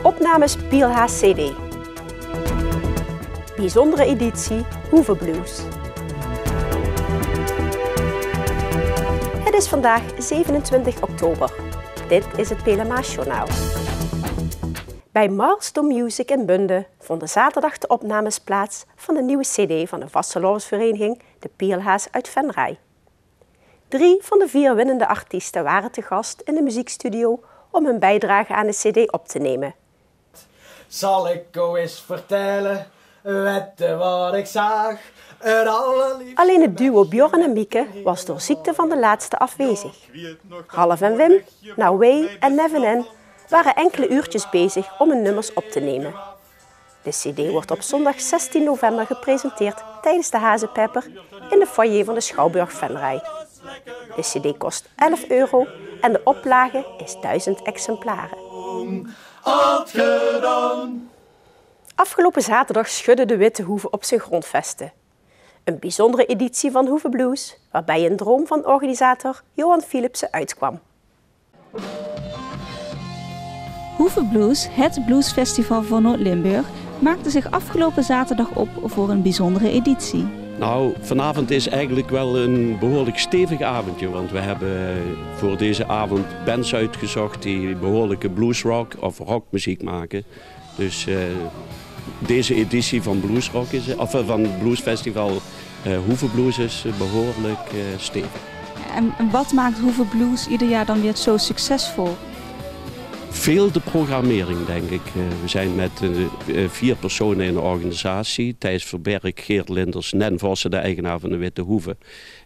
Opnames Pielhaas CD. Bijzondere editie Hoeve Blues. Het is vandaag 27 oktober. Dit is het Pelemaasjournaal. Bij Milestone Music in Bunde vonden zaterdag de opnames plaats van de nieuwe cd van de vastelovensvereniging de Pielhaas uit Venray. 3 van de 4 winnende artiesten waren te gast in de muziekstudio om hun bijdrage aan de cd op te nemen. Zal ik eens vertellen, weten wat ik zag. Alleen het duo Bjorn en Mieke was door ziekte van de laatste afwezig. Ralf en Wim, Naway en Nevin N waren enkele uurtjes bezig om hun nummers op te nemen. De cd wordt op zondag 16 november gepresenteerd tijdens de Hazenpepper in de foyer van de Schouwburg Venray. De cd kost €11 en de oplage is 1000 exemplaren. Afgelopen zaterdag schudde de Witte Hoeve op zijn grondvesten. Een bijzondere editie van Hoeve Blues, waarbij een droom van organisator Johan Philipsen uitkwam. Hoeve Blues, het bluesfestival van Noord-Limburg, maakte zich afgelopen zaterdag op voor een bijzondere editie. Nou, vanavond is eigenlijk wel een behoorlijk stevig avondje, want we hebben voor deze avond bands uitgezocht die behoorlijke bluesrock of rockmuziek maken. Dus deze editie van Bluesrock van het Bluesfestival Hoeve Blues is behoorlijk stevig. En wat maakt Hoeve Blues ieder jaar dan weer zo succesvol? Veel de programmering, denk ik. We zijn met 4 personen in de organisatie. Thijs Verberg, Geert Linders, Nen Vossen, de eigenaar van de Witte Hoeve.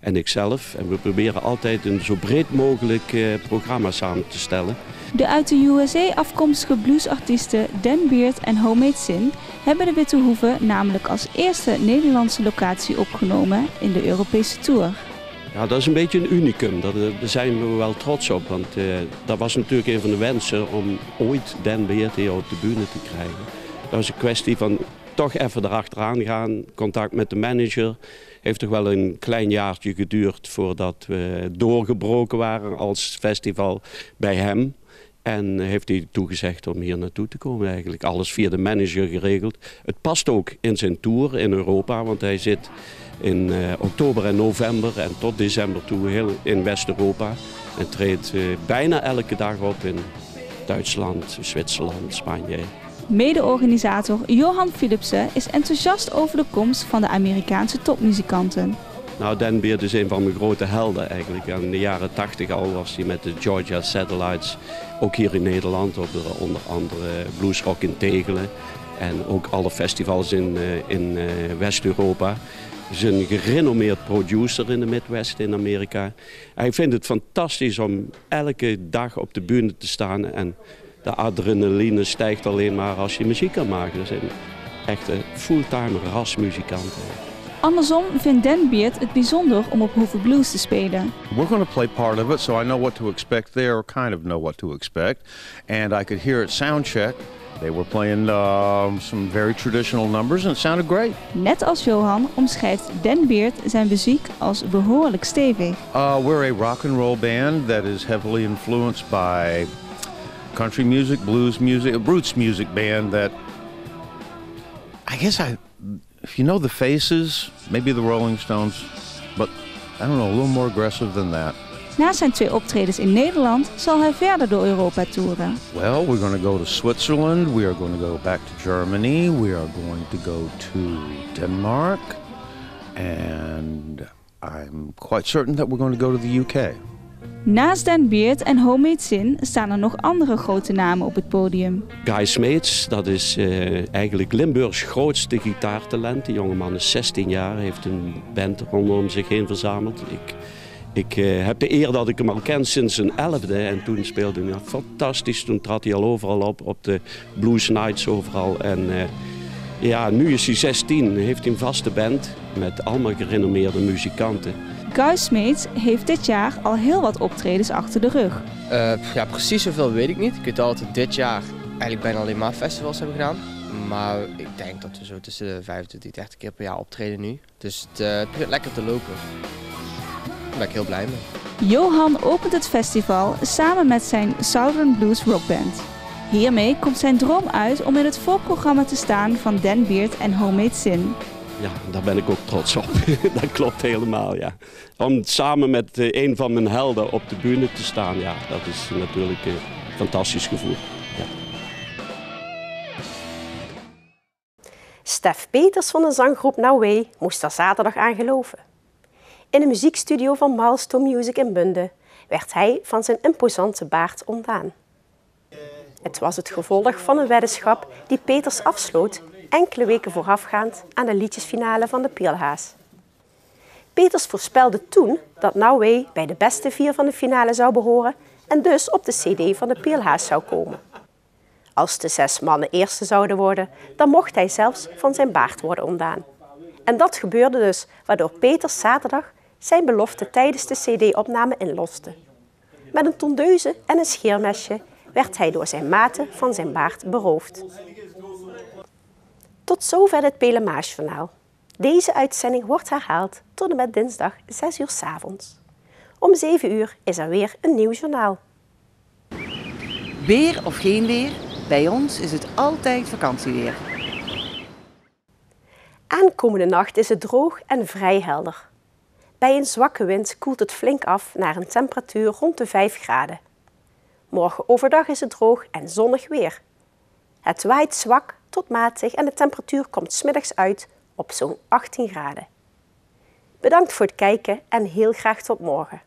En ikzelf. En we proberen altijd een zo breed mogelijk programma samen te stellen. De uit de USA afkomstige bluesartiesten Dan Beard en Homemade Sin hebben de Witte Hoeve namelijk als eerste Nederlandse locatie opgenomen in de Europese Tour. Ja, dat is een beetje een unicum. Daar zijn we wel trots op. Want dat was natuurlijk een van de wensen om ooit Dan Beard hier op de bühne te krijgen. Dat was een kwestie van toch even erachteraan gaan. Contact met de manager. Heeft toch wel een klein jaartje geduurd voordat we doorgebroken waren als festival bij hem. En heeft hij toegezegd om hier naartoe te komen eigenlijk. Alles via de manager geregeld. Het past ook in zijn tour in Europa, want hij zit in oktober en november en tot december toe heel in West-Europa. En treedt bijna elke dag op in Duitsland, Zwitserland, Spanje. Mede-organisator Johan Philipsen is enthousiast over de komst van de Amerikaanse topmuzikanten. Nou, Dan Beard is een van mijn grote helden eigenlijk. In de jaren 80 al was hij met de Georgia Satellites, ook hier in Nederland, op onder andere Bluesrock in Tegelen. En ook alle festivals in West-Europa. Hij is een gerenommeerd producer in de Midwest in Amerika. Hij vindt het fantastisch om elke dag op de bühne te staan. En de adrenaline stijgt alleen maar als je muziek kan maken. Dat zijn echte fulltime rasmuzikanten. Andersom vindt Dan Beard het bijzonder om op Hoeve Blues te spelen. We're going to play part of it, so I know what to expect there, or kind of know what to expect. And I could hear at soundcheck, they were playing some very traditional numbers and it sounded great. Net als Johan omschrijft Dan Beard zijn muziek als behoorlijk stevig. We're a rock and roll band that is heavily influenced by country music, blues music, a roots music band that if you know the Faces, maybe the Rolling Stones, but I don't know, a little more aggressive than that. Na zijn 2 optredens in Nederland zal hij verder door Europa toeren. Well, we're going to go to Switzerland, we are going to go back to Germany, we are going to go to Denmark, and I'm quite certain that we're going to go to the UK. Naast Dan Beard en Homemade Sin staan er nog andere grote namen op het podium. Guy Smeets, dat is eigenlijk Limburgs grootste gitaartalent. Die jongeman is 16 jaar, heeft een band rondom zich heen verzameld. Ik heb de eer dat ik hem al ken sinds zijn 11e en toen speelde hij fantastisch. Toen trad hij al overal op de Blues Nights overal. En ja, nu is hij 16, heeft hij een vaste band met allemaal gerenommeerde muzikanten. Guy Smeets heeft dit jaar al heel wat optredens achter de rug. Ja, precies zoveel weet ik niet. Ik weet al dat we dit jaar eigenlijk bijna alleen maar festivals hebben gedaan. Maar ik denk dat we zo tussen de 25 en 30 keer per jaar optreden nu. Dus het begint lekker te lopen. Daar ben ik heel blij mee. Johan opent het festival samen met zijn Southern Blues Rockband. Hiermee komt zijn droom uit om in het voorprogramma te staan van Dan Beard en Homemade Sin. Ja, daar ben ik ook trots op. Dat klopt helemaal, ja. Om samen met een van mijn helden op de bühne te staan, ja, dat is natuurlijk een fantastisch gevoel. Ja. Stef Peters van de zanggroep No Way moest er zaterdag aan geloven. In de muziekstudio van Milestone Music in Bunde werd hij van zijn imposante baard ontdaan. Het was het gevolg van een weddenschap die Peters afsloot enkele weken voorafgaand aan de liedjesfinale van de Pierlhaas. Peters voorspelde toen dat No Way bij de beste 4 van de finale zou behoren en dus op de cd van de Pierlhaas zou komen. Als de 6 mannen eerste zouden worden, dan mocht hij zelfs van zijn baard worden ontdaan. En dat gebeurde dus, waardoor Peters zaterdag zijn belofte tijdens de cd-opname inloste. Met een tondeuze en een scheermesje werd hij door zijn maten van zijn baard beroofd. Tot zover het Pelemagejournaal. Deze uitzending wordt herhaald tot en met dinsdag 6 uur 's avonds. Om 7 uur is er weer een nieuw journaal. Weer of geen weer, bij ons is het altijd vakantieweer. Aankomende nacht is het droog en vrij helder. Bij een zwakke wind koelt het flink af naar een temperatuur rond de 5 graden. Morgen overdag is het droog en zonnig weer. Het waait zwak tot matig en de temperatuur komt 's middags uit op zo'n 18 graden. Bedankt voor het kijken en heel graag tot morgen.